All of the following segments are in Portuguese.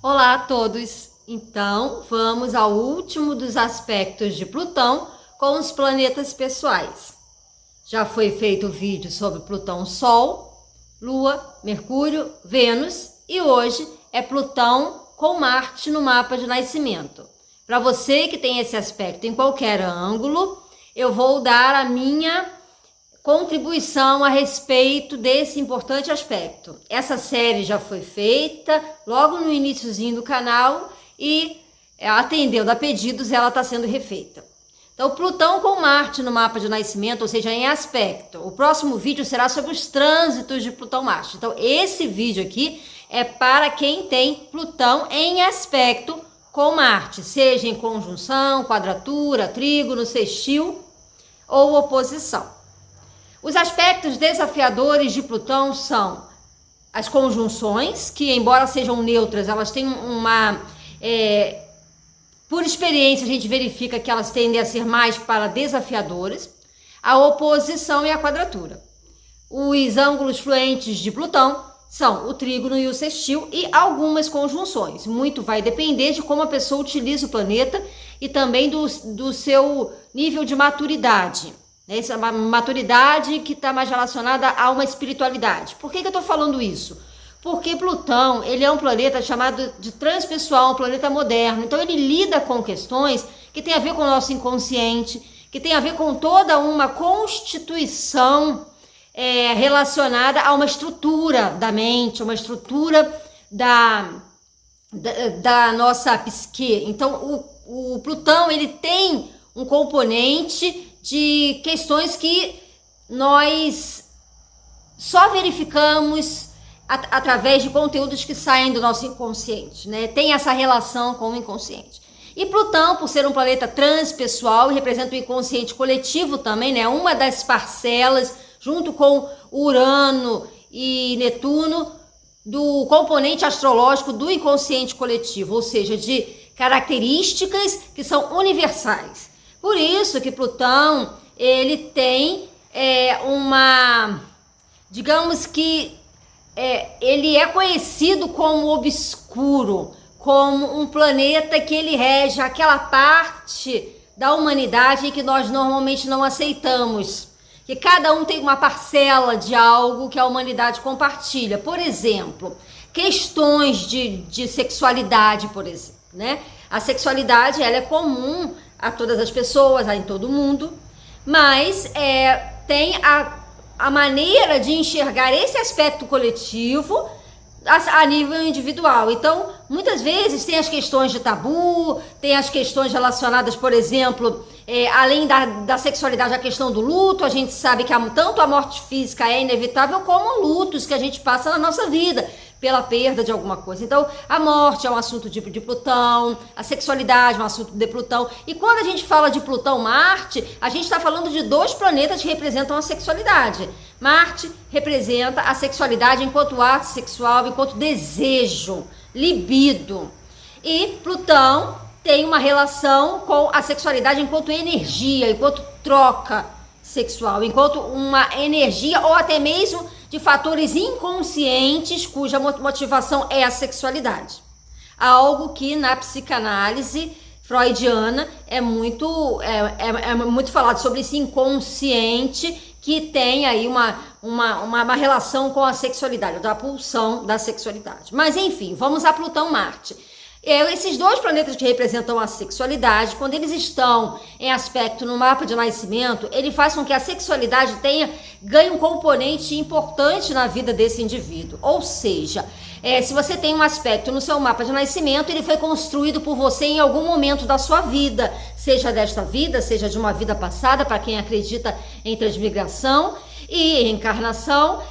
Olá a todos! Então, vamos ao último dos aspectos de Plutão com os planetas pessoais. Já foi feito o vídeo sobre Plutão, Sol, Lua, Mercúrio, Vênus e hoje é Plutão com Marte no mapa de nascimento. Para você que tem esse aspecto em qualquer ângulo, eu vou dar a minha contribuição a respeito desse importante aspecto. Essa série já foi feita logo no iniciozinho do canal e atendendo a pedidos, ela está sendo refeita. Então, Plutão com Marte no mapa de nascimento, ou seja, em aspecto. O próximo vídeo será sobre os trânsitos de Plutão-Marte. Então, esse vídeo aqui é para quem tem Plutão em aspecto com Marte, seja em conjunção, quadratura, trígono, sextil ou oposição. Os aspectos desafiadores de Plutão são as conjunções, que embora sejam neutras, elas têm uma... por experiência, a gente verifica que elas tendem a ser mais para desafiadoras, a oposição e a quadratura. Os ângulos fluentes de Plutão são o trígono e o sextil e algumas conjunções. Muito vai depender de como a pessoa utiliza o planeta e também do seu nível de maturidade. Essa é uma maturidade que está mais relacionada a uma espiritualidade. Por que eu estou falando isso? Porque Plutão, ele é um planeta chamado de transpessoal, um planeta moderno. Então ele lida com questões que tem a ver com o nosso inconsciente, que tem a ver com toda uma constituição relacionada a uma estrutura da mente, uma estrutura da nossa psique. Então o Plutão, ele tem um componente de questões que nós só verificamos através de conteúdos que saem do nosso inconsciente, né? Tem essa relação com o inconsciente. E Plutão, por ser um planeta transpessoal, representa o inconsciente coletivo também, né? Uma das parcelas, junto com Urano e Netuno, do componente astrológico do inconsciente coletivo, ou seja, de características que são universais. Por isso que Plutão, ele tem digamos que ele é conhecido como obscuro, como um planeta que ele rege aquela parte da humanidade que nós normalmente não aceitamos. Que cada um tem uma parcela de algo que a humanidade compartilha. Por exemplo, questões de sexualidade, por exemplo, né? A sexualidade, ela é comum a todas as pessoas, em todo mundo, mas tem a maneira de enxergar esse aspecto coletivo a nível individual. Então, muitas vezes tem as questões de tabu, tem as questões relacionadas, por exemplo, além da sexualidade, a questão do luto. A gente sabe que tanto a morte física é inevitável, como lutos que a gente passa na nossa vida, pela perda de alguma coisa. Então, a morte é um assunto de Plutão, a sexualidade é um assunto de Plutão. E quando a gente fala de Plutão-Marte, a gente está falando de dois planetas que representam a sexualidade. Marte representa a sexualidade enquanto ato sexual, enquanto desejo, libido. E Plutão tem uma relação com a sexualidade enquanto energia, enquanto troca sexual, enquanto uma energia ou até mesmo de fatores inconscientes cuja motivação é a sexualidade. Algo que na psicanálise freudiana é muito falado sobre esse inconsciente que tem aí uma relação com a sexualidade, da pulsão da sexualidade. Mas enfim, vamos a Plutão-Marte. Esses dois planetas que representam a sexualidade, quando eles estão em aspecto no mapa de nascimento, ele faz com que a sexualidade ganhe um componente importante na vida desse indivíduo. Ou seja, se você tem um aspecto no seu mapa de nascimento, ele foi construído por você em algum momento da sua vida, seja desta vida, seja de uma vida passada, para quem acredita em transmigração e reencarnação.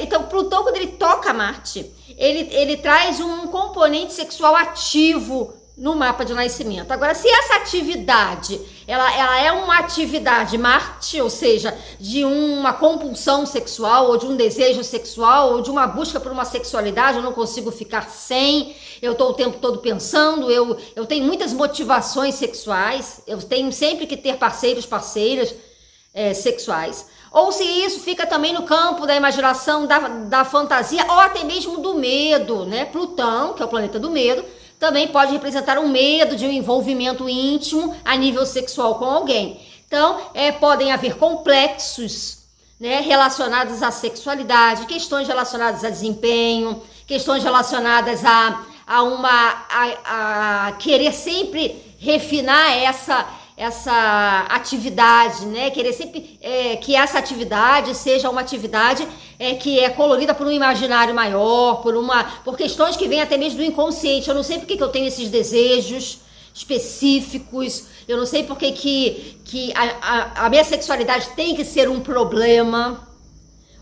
Então, Plutão, quando ele toca Marte, ele traz um componente sexual ativo no mapa de nascimento. Agora, se essa atividade, ela é uma atividade Marte, ou seja, de uma compulsão sexual, ou de um desejo sexual, ou de uma busca por uma sexualidade, eu não consigo ficar sem, eu estou o tempo todo pensando, eu tenho muitas motivações sexuais, eu tenho sempre que ter parceiros, parceiras, sexuais, ou se isso fica também no campo da imaginação, da fantasia, ou até mesmo do medo, né? Plutão, que é o planeta do medo, também pode representar um medo de um envolvimento íntimo a nível sexual com alguém. Então, podem haver complexos, né, relacionados à sexualidade, questões relacionadas a desempenho, questões relacionadas a querer sempre refinar essa atividade, né? Querer sempre que essa atividade seja uma atividade que é colorida por um imaginário maior, por questões que vêm até mesmo do inconsciente. Eu não sei por que eu tenho esses desejos específicos, eu não sei por que a minha sexualidade tem que ser um problema,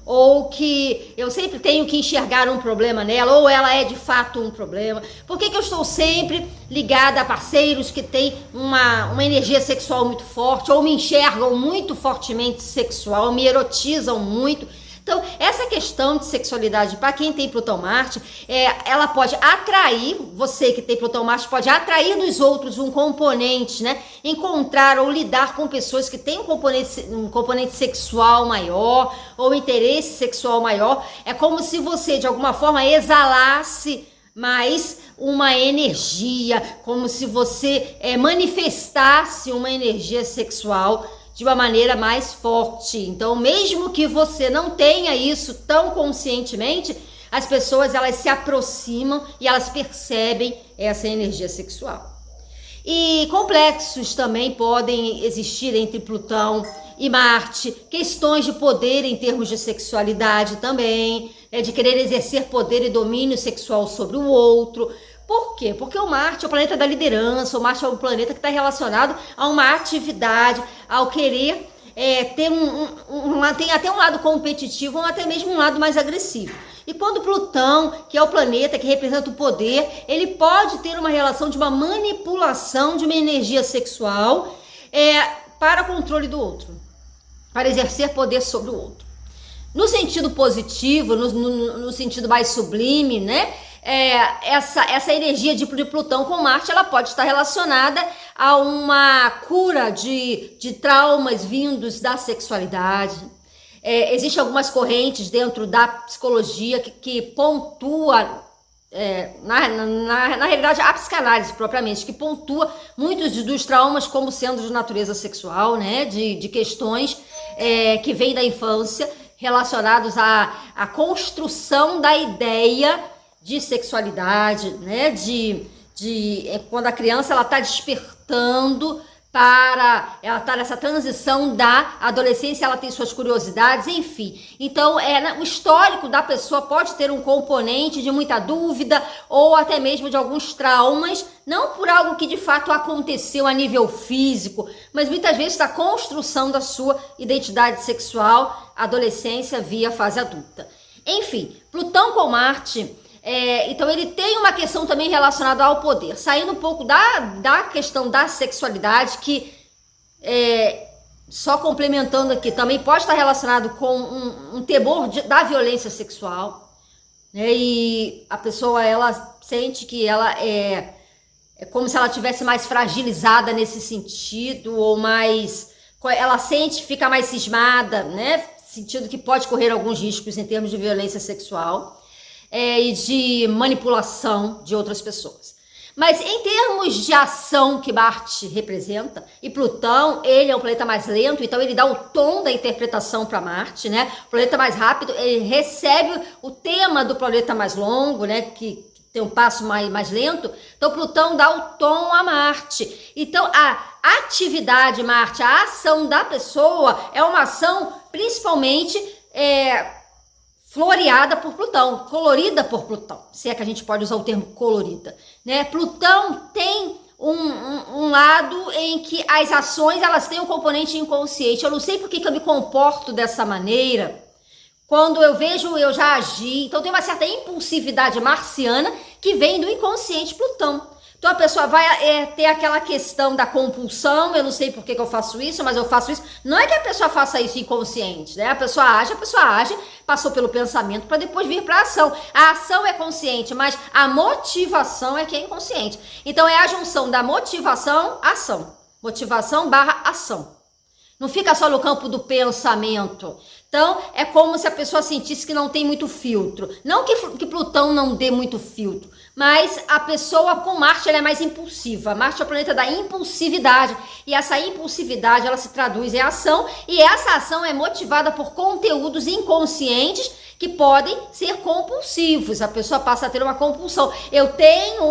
ou que eu sempre tenho que enxergar um problema nela, ou ela é de fato um problema. Por que eu estou sempre ligada a parceiros que têm uma energia sexual muito forte, ou me enxergam muito fortemente sexual, me erotizam muito? Então, essa questão de sexualidade, para quem tem Plutão-Marte, ela pode atrair, você que tem Plutão-Marte, pode atrair nos outros um componente, né? Encontrar ou lidar com pessoas que têm um componente sexual maior, ou interesse sexual maior. É como se você, de alguma forma, exalasse mais uma energia, como se você manifestasse uma energia sexual de uma maneira mais forte. Então, mesmo que você não tenha isso tão conscientemente, as pessoas elas se aproximam e elas percebem essa energia sexual. E complexos também podem existir entre Plutão e Marte, questões de poder em termos de sexualidade também, de querer exercer poder e domínio sexual sobre o outro. Por quê? Porque o Marte é o planeta da liderança, o Marte é um planeta que está relacionado a uma atividade, ao querer ter tem até um lado competitivo ou até mesmo um lado mais agressivo. E quando Plutão, que é o planeta que representa o poder, ele pode ter uma relação de uma manipulação de uma energia sexual para controle do outro, para exercer poder sobre o outro. No sentido positivo, no sentido mais sublime, né? Essa energia de Plutão com Marte, ela pode estar relacionada a uma cura de traumas vindos da sexualidade. Existem algumas correntes dentro da psicologia que pontua, na realidade, a psicanálise propriamente, que pontua muitos dos traumas como sendo de natureza sexual, né? De questões que vêm da infância, relacionados à construção da ideia de sexualidade, né? Quando a criança ela está despertando ela está nessa transição da adolescência, ela tem suas curiosidades, enfim. Então, o histórico da pessoa pode ter um componente de muita dúvida ou até mesmo de alguns traumas, não por algo que de fato aconteceu a nível físico, mas muitas vezes da construção da sua identidade sexual, adolescência via fase adulta. Enfim, Plutão com Marte, então ele tem uma questão também relacionada ao poder, saindo um pouco da questão da sexualidade, que só complementando aqui, também pode estar relacionado com um temor da violência sexual, né? E a pessoa ela sente que ela é como se ela tivesse mais fragilizada nesse sentido, ou mais, ela fica mais cismada, né? Sentindo que pode correr alguns riscos em termos de violência sexual. E de manipulação de outras pessoas. Mas em termos de ação que Marte representa, e Plutão, ele é um planeta mais lento, então ele dá o tom da interpretação para Marte, né? O planeta mais rápido, ele recebe o tema do planeta mais longo, né? Que tem um passo mais lento. Então Plutão dá o tom a Marte. Então a atividade Marte, a ação da pessoa é uma ação principalmente floreada por Plutão, colorida por Plutão, se é que a gente pode usar o termo colorida, né? Plutão tem um lado em que as ações elas têm um componente inconsciente. Eu não sei por que eu me comporto dessa maneira. Quando eu vejo, eu já agi. Então tem uma certa impulsividade marciana que vem do inconsciente Plutão. Então a pessoa vai ter aquela questão da compulsão. Eu não sei por que eu faço isso, mas eu faço isso. Não é que a pessoa faça isso inconsciente, né? A pessoa age, passou pelo pensamento para depois vir para a ação. A ação é consciente, mas a motivação é que é inconsciente. Então é a junção da motivação, ação. Motivação / ação. Não fica só no campo do pensamento. Então, é como se a pessoa sentisse que não tem muito filtro. Não que Plutão não dê muito filtro, mas a pessoa com Marte, ela é mais impulsiva. Marte é o planeta da impulsividade. E essa impulsividade, ela se traduz em ação. E essa ação é motivada por conteúdos inconscientes que podem ser compulsivos. A pessoa passa a ter uma compulsão. Eu tenho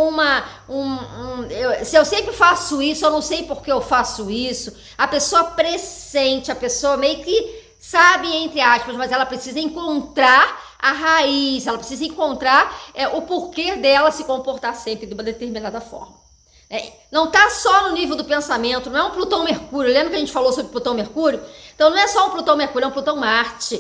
se eu sempre faço isso, eu não sei por que eu faço isso. A pessoa pressente, a pessoa meio que sabe, entre aspas, mas ela precisa encontrar a raiz, ela precisa encontrar o porquê dela se comportar sempre de uma determinada forma. Não está só no nível do pensamento, não é um Plutão-Mercúrio. Lembra que a gente falou sobre Plutão-Mercúrio? Então não é só um Plutão-Mercúrio, é um Plutão-Marte.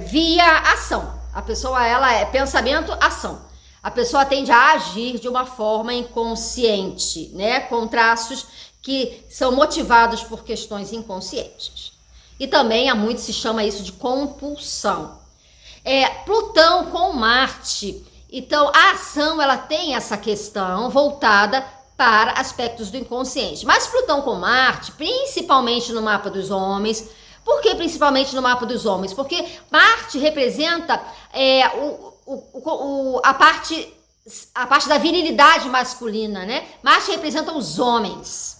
Via ação. A pessoa, ela é pensamento, ação. A pessoa tende a agir de uma forma inconsciente, né? Com traços que são motivados por questões inconscientes. E também há muito se chama isso de compulsão. Plutão com Marte. Então, a ação, ela tem essa questão voltada para aspectos do inconsciente. Mas Plutão com Marte, principalmente no mapa dos homens. Por que principalmente no mapa dos homens? Porque Marte representa a parte da virilidade masculina, né? Marte representa os homens.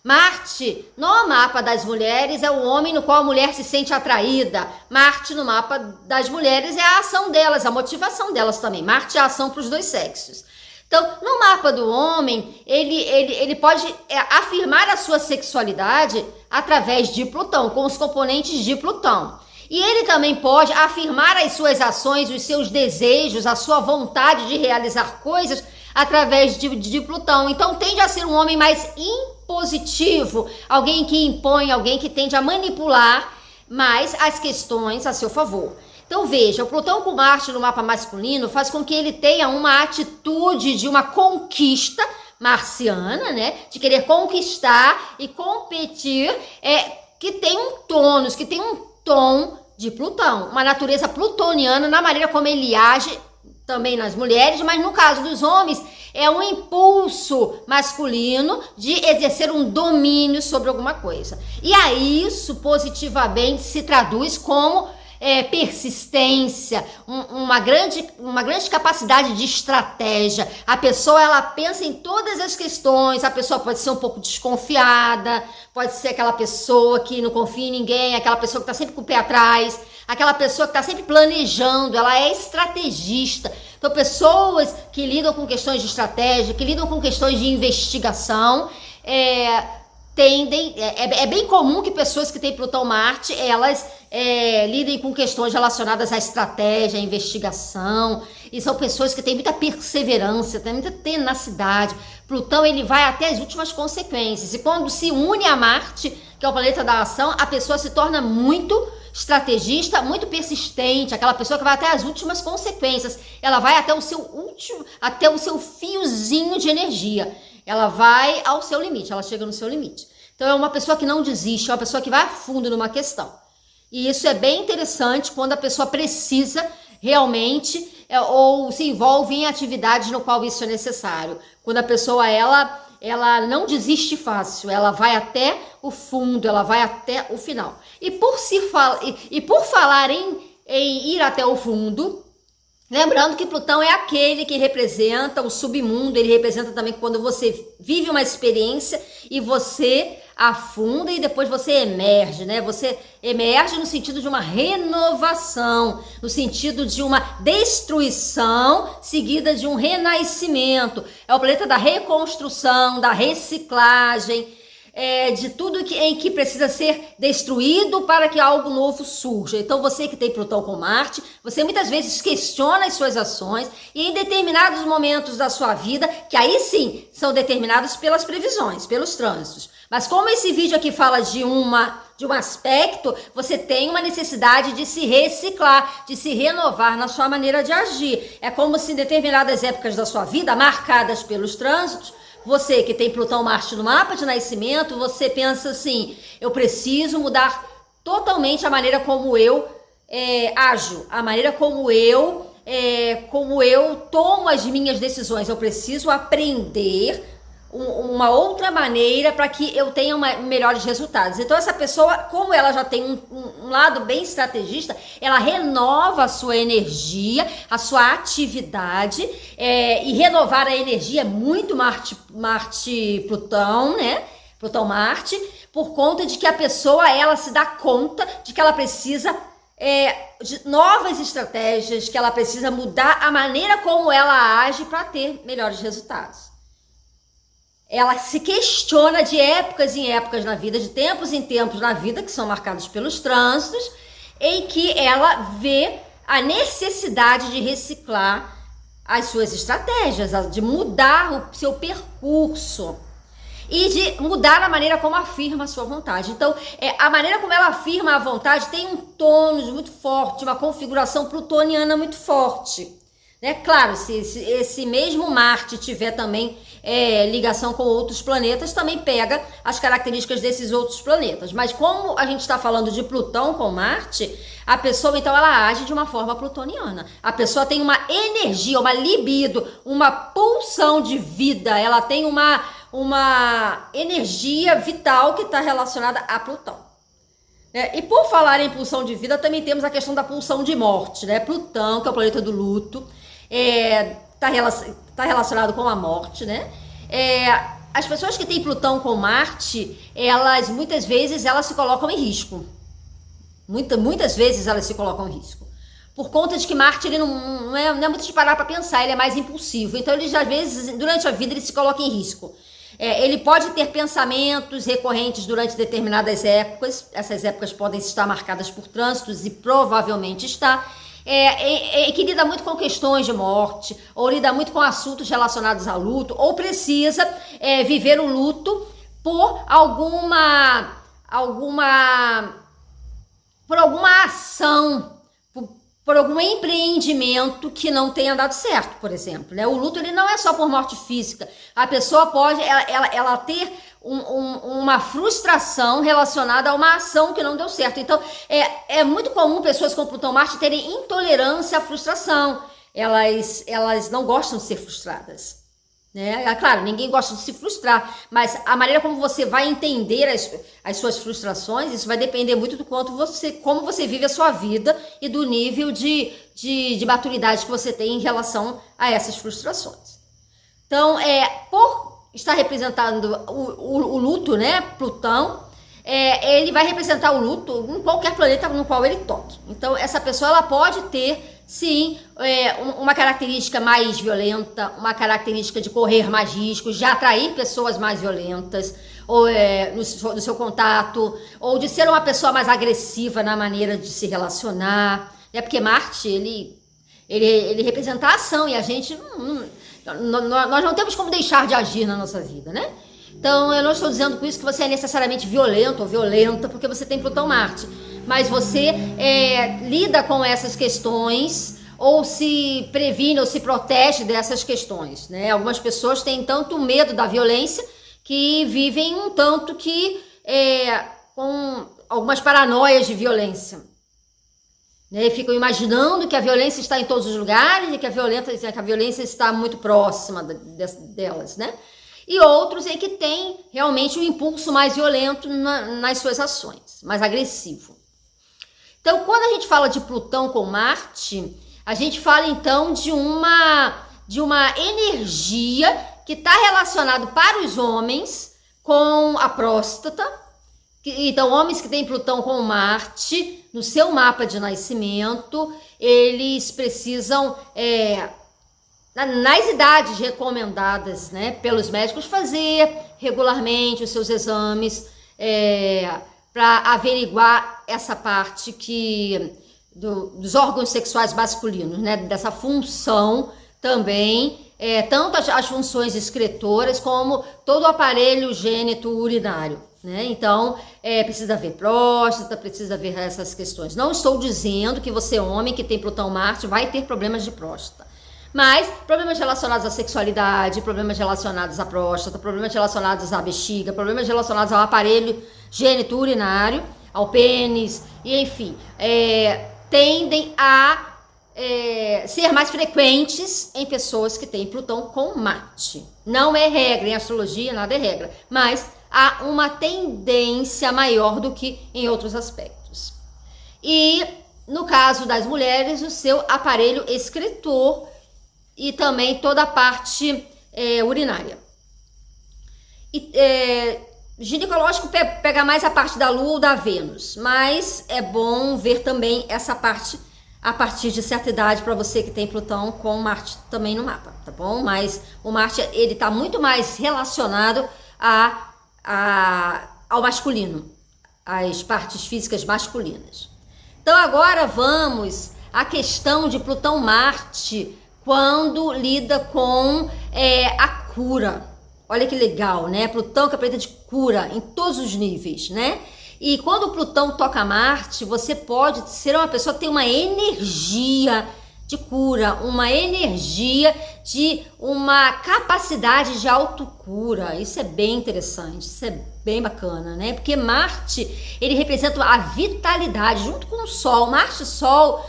Marte, no mapa das mulheres, é o homem no qual a mulher se sente atraída. Marte, no mapa das mulheres, é a ação delas, a motivação delas também. Marte é a ação para os dois sexos. Então, no mapa do homem, ele pode afirmar a sua sexualidade através de Plutão, com os componentes de Plutão. E ele também pode afirmar as suas ações, os seus desejos, a sua vontade de realizar coisas através de Plutão. Então, tende a ser um homem mais impositivo, alguém que impõe, alguém que tende a manipular mais as questões a seu favor. Então veja, o Plutão com Marte no mapa masculino faz com que ele tenha uma atitude de uma conquista marciana, né? De querer conquistar e competir, que tem um tônus, que tem um tom de Plutão, uma natureza plutoniana na maneira como ele age também nas mulheres, mas no caso dos homens é um impulso masculino de exercer um domínio sobre alguma coisa. E aí isso positivamente se traduz como persistência, uma grande capacidade de estratégia. A pessoa, ela pensa em todas as questões. A pessoa pode ser um pouco desconfiada, pode ser aquela pessoa que não confia em ninguém, aquela pessoa que está sempre com o pé atrás, aquela pessoa que está sempre planejando, ela é estrategista. Então, pessoas que lidam com questões de estratégia, que lidam com questões de investigação, é bem comum que pessoas que têm Plutão-Marte, elas lidem com questões relacionadas à estratégia, à investigação, e são pessoas que têm muita perseverança, têm muita tenacidade. Plutão, ele vai até as últimas consequências, e quando se une a Marte, que é o planeta da ação, a pessoa se torna muito estrategista, muito persistente, aquela pessoa que vai até as últimas consequências. Ela vai até o seu fiozinho de energia. Ela vai ao seu limite, ela chega no seu limite. Então é uma pessoa que não desiste, é uma pessoa que vai a fundo numa questão. E isso é bem interessante quando a pessoa precisa realmente ou se envolve em atividades no qual isso é necessário. Quando a pessoa, ela não desiste fácil, ela vai até o fundo, ela vai até o final. E por falar em ir até o fundo, lembrando que Plutão é aquele que representa o submundo, ele representa também quando você vive uma experiência e você afunda e depois você emerge, né? Você emerge no sentido de uma renovação, no sentido de uma destruição seguida de um renascimento. É o planeta da reconstrução, da reciclagem, de tudo em que precisa ser destruído para que algo novo surja. Então você que tem Plutão com Marte, você muitas vezes questiona as suas ações e em determinados momentos da sua vida, que aí sim são determinados pelas previsões, pelos trânsitos. Mas como esse vídeo aqui fala de um aspecto, você tem uma necessidade de se reciclar, de se renovar na sua maneira de agir. É como se em determinadas épocas da sua vida, marcadas pelos trânsitos, você que tem Plutão Marte no mapa de nascimento, você pensa assim, eu preciso mudar totalmente a maneira como eu ajo, a maneira como eu tomo as minhas decisões. Eu preciso aprender uma outra maneira para que eu tenha melhores resultados. Então essa pessoa, como ela já tem um lado bem estrategista, ela renova a sua energia, a sua atividade, e renovar a energia é muito Marte-Plutão, né? Plutão-Marte, por conta de que a pessoa, ela se dá conta de que ela precisa de novas estratégias, que ela precisa mudar a maneira como ela age para ter melhores resultados. Ela se questiona de épocas em épocas na vida, de tempos em tempos na vida, que são marcados pelos trânsitos, em que ela vê a necessidade de reciclar as suas estratégias, de mudar o seu percurso e de mudar a maneira como afirma a sua vontade. Então, a maneira como ela afirma a vontade tem um tônus muito forte, uma configuração plutoniana muito forte. Né? Claro, se esse mesmo Marte tiver também ligação com outros planetas, também pega as características desses outros planetas. Mas como a gente está falando de Plutão com Marte, a pessoa, então, ela age de uma forma plutoniana. A pessoa tem uma energia, uma libido, uma pulsão de vida, ela tem uma energia vital que está relacionada a Plutão. E por falar em pulsão de vida, também temos a questão da pulsão de morte, né? Plutão, que é o planeta do luto, tá relacionado com a morte, né? As pessoas que têm Plutão com Marte, elas muitas vezes elas se colocam em risco. Muitas vezes elas se colocam em risco. Por conta de que Marte ele não é muito de parar para pensar, ele é mais impulsivo. Então, ele às vezes, durante a vida, ele se coloca em risco. Ele pode ter pensamentos recorrentes durante determinadas épocas. Essas épocas podem estar marcadas por trânsitos e provavelmente está. Que lida muito com questões de morte, ou lida muito com assuntos relacionados a luto, ou precisa viver o luto por alguma ação, por algum empreendimento que não tenha dado certo, por exemplo, né? O luto ele não é só por morte física. A pessoa pode ela ter uma frustração relacionada a uma ação que não deu certo. Então, é muito comum pessoas com Plutão Marte terem intolerância à frustração. Elas não gostam de ser frustradas. Né? Claro, ninguém gosta de se frustrar, mas a maneira como você vai entender as suas frustrações, isso vai depender muito do como você vive a sua vida e do nível de maturidade que você tem em relação a essas frustrações. Então, por estar representando o luto, né, Plutão, ele vai representar o luto em qualquer planeta no qual ele toque. Então, essa pessoa ela pode ter sim, uma característica mais violenta, uma característica de correr mais riscos, de atrair pessoas mais violentas, ou no seu contato, ou de ser uma pessoa mais agressiva na maneira de se relacionar, né? Porque Marte, ele representa a ação e a gente, nós não temos como deixar de agir na nossa vida, né? Então, eu não estou dizendo com isso que você é necessariamente violento ou violenta, porque você tem Plutão Marte. Mas você lida com essas questões ou se previne ou se protege dessas questões, né? Algumas pessoas têm tanto medo da violência que vivem um tanto que com algumas paranoias de violência, né? E ficam imaginando que a violência está em todos os lugares e que a violência está muito próxima delas, né? E outros em que tem realmente um impulso mais violento nas suas ações, mais agressivo. Então, quando a gente fala de Plutão com Marte, a gente fala então de uma energia que está relacionado para os homens com a próstata. Então, homens que têm Plutão com Marte no seu mapa de nascimento, eles precisam, nas idades recomendadas, né, pelos médicos, fazer regularmente os seus exames, para averiguar essa parte dos órgãos sexuais masculinos, né? Dessa função também, tanto as funções excretoras como todo o aparelho gênito urinário, né? Então, precisa ver próstata, precisa ver essas questões. Não estou dizendo que você, homem que tem Plutão Marte, vai ter problemas de próstata. Mas problemas relacionados à sexualidade, problemas relacionados à próstata, problemas relacionados à bexiga, problemas relacionados ao aparelho gênito urinário, ao pênis, e enfim, tendem a ser mais frequentes em pessoas que têm Plutão com Marte. Não é regra, em astrologia nada é regra, mas há uma tendência maior do que em outros aspectos. E no caso das mulheres, o seu aparelho excretor e também toda a parte urinária. Ginecológico pega mais a parte da Lua ou da Vênus, mas é bom ver também essa parte a partir de certa idade para você que tem Plutão com Marte também no mapa, tá bom? Mas o Marte, ele tá muito mais relacionado ao masculino, às partes físicas masculinas. Então agora vamos à questão de Plutão-Marte quando lida com a cura. Olha que legal, né? Plutão que é planeta de cura em todos os níveis, né? E quando o Plutão toca Marte, você pode ser uma pessoa que tem uma energia de cura, uma energia de uma capacidade de autocura. Isso é bem interessante, isso é bem bacana, né? Porque Marte, ele representa a vitalidade junto com o Sol. Marte e Sol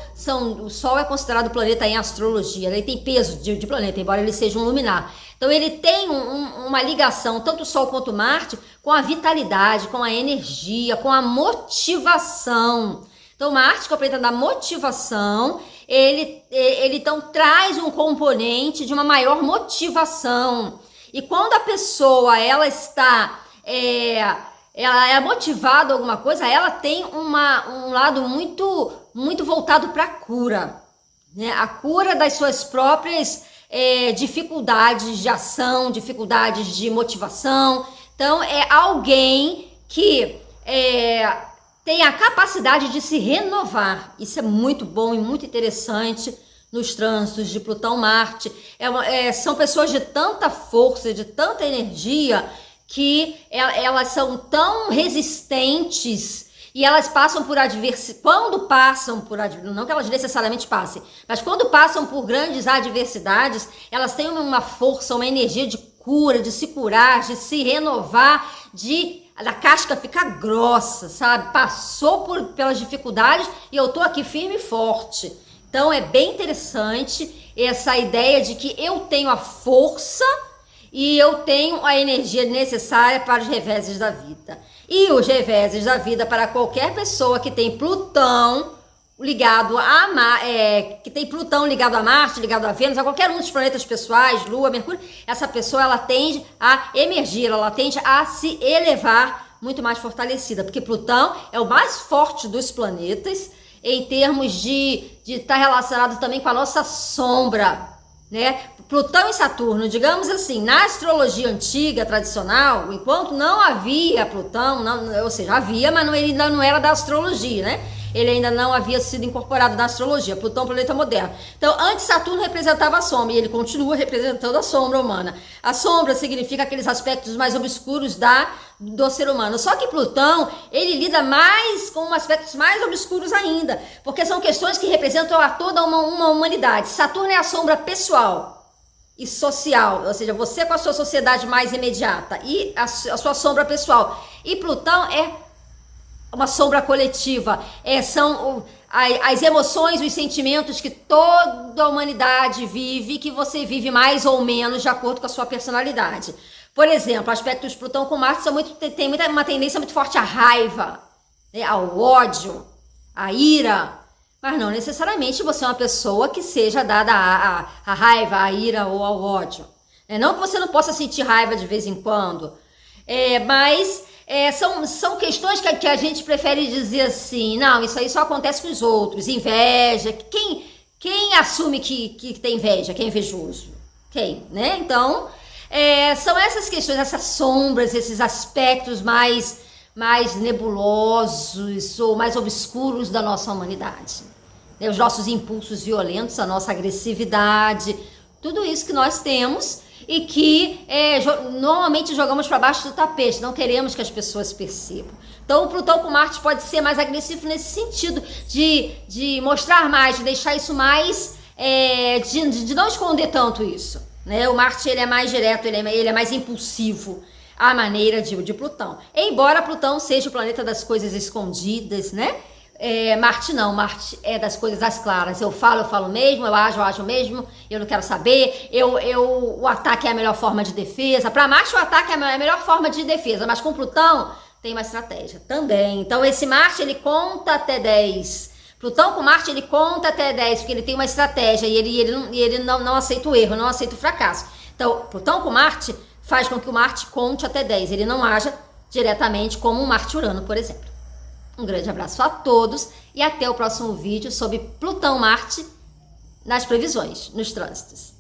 o Sol é considerado planeta em astrologia, ele tem peso de planeta, embora ele seja um luminar. Então ele tem uma ligação, tanto o Sol quanto Marte, com a vitalidade, com a energia, com a motivação. Então Marte, que é o planeta da motivação, ele então traz um componente de uma maior motivação. E quando a pessoa ela está ela é motivada a alguma coisa, ela tem um lado muito voltado para a cura, né? A cura das suas próprias dificuldades de ação, dificuldades de motivação. Então é alguém que tem a capacidade de se renovar. Isso é muito bom e muito interessante nos trânsitos de Plutão-Marte. São pessoas de tanta força, de tanta energia, que elas são tão resistentes e elas passam por adversidade. Quando passam por adversidade, não que elas necessariamente passem, mas quando passam por grandes adversidades, elas têm uma força, uma energia de cura, de se curar, de se renovar, da casca ficar grossa, sabe? Passou pelas dificuldades e eu tô aqui firme e forte. Então é bem interessante essa ideia de que eu tenho a força e eu tenho a energia necessária para os reveses da vida. E os reveses da vida para qualquer pessoa que tem Plutão ligado que tem Plutão ligado a Marte, ligado a Vênus, a qualquer um dos planetas pessoais, Lua, Mercúrio, essa pessoa ela tende a emergir, ela tende a se elevar muito mais fortalecida, porque Plutão é o mais forte dos planetas em termos de estar relacionado também com a nossa sombra, né? Plutão e Saturno, digamos assim, na astrologia antiga, tradicional, enquanto não havia Plutão, ou seja, havia, mas ele ainda não era da astrologia, né? Ele ainda não havia sido incorporado na astrologia. Plutão, planeta moderno. Então, antes Saturno representava a sombra, e ele continua representando a sombra humana. A sombra significa aqueles aspectos mais obscuros do ser humano. Só que Plutão, ele lida mais com aspectos mais obscuros ainda, porque são questões que representam a toda uma humanidade. Saturno é a sombra pessoal e social, ou seja, você com a sua sociedade mais imediata e a sua sombra pessoal. E Plutão é uma sombra coletiva, são as emoções, os sentimentos que toda a humanidade vive, que você vive mais ou menos de acordo com a sua personalidade. Por exemplo, aspectos de Plutão com Marte tem uma tendência muito forte à raiva, né, ao ódio, à ira, mas não necessariamente você é uma pessoa que seja dada à raiva, à ira ou ao ódio. Não que você não possa sentir raiva de vez em quando, mas são questões que a gente prefere dizer assim, não, isso aí só acontece com os outros, inveja, quem assume que tem inveja, quem é invejoso? Quem, né? Então, são essas questões, essas sombras, esses aspectos mais nebulosos ou mais obscuros da nossa humanidade. Os nossos impulsos violentos, a nossa agressividade, tudo isso que nós temos e que normalmente jogamos para baixo do tapete, não queremos que as pessoas percebam. Então o Plutão com Marte pode ser mais agressivo nesse sentido, de mostrar mais, de deixar isso mais, de não esconder tanto isso, né? O Marte ele é mais direto, ele é mais impulsivo, à maneira de Plutão. Embora Plutão seja o planeta das coisas escondidas, né? Marte não, Marte é das coisas das claras. Eu falo mesmo, eu ajo mesmo, eu não quero saber, o ataque é a melhor forma de defesa. Para Marte o ataque é a melhor forma de defesa, mas com Plutão tem uma estratégia também. Então esse Marte ele conta até 10. Plutão com Marte ele conta até 10, porque ele tem uma estratégia e ele não aceita o erro, não aceita o fracasso. Então Plutão com Marte faz com que o Marte conte até 10, ele não haja diretamente como um Marte-Urano, por exemplo. Um grande abraço a todos e até o próximo vídeo sobre Plutão-Marte nas previsões, nos trânsitos.